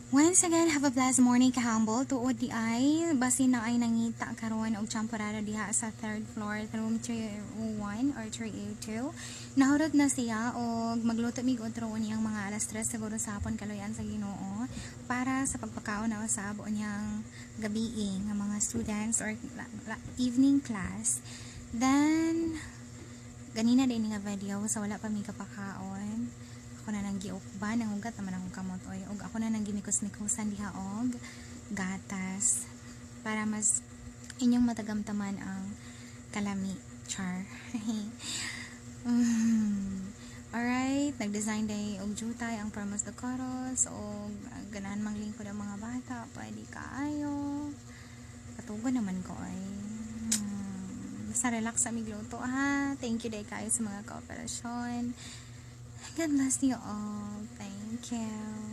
Once again, have a blessed morning kahambol. Tuod di ay, basin na ay nangita karon og champorado diha sa third floor, room 301 or 302. Nahurot na siya og magluto mig otro niyang mga alas 3 siguro sa hapon kaloyan sa Ginoo para sa pagpakaon na sa abo niyang gabi nga mga students or evening class. Then ganina din nga video sa wala pa mi kapakaon. Ako na nang giukban ang ugat naman akong kamot oy og ako na nang gimikos-mikosan diha og gatas para mas inyong matagamtaman ang kalami char. Alright, nag-design day og jutay ang Promos de Coros og ganahan mang lingkod ang mga bata pwede kaayo katugon naman ko ay basta relax sa migluto ha. Thank you day kayo sa mga kooperasyon. God bless you all. Thank you.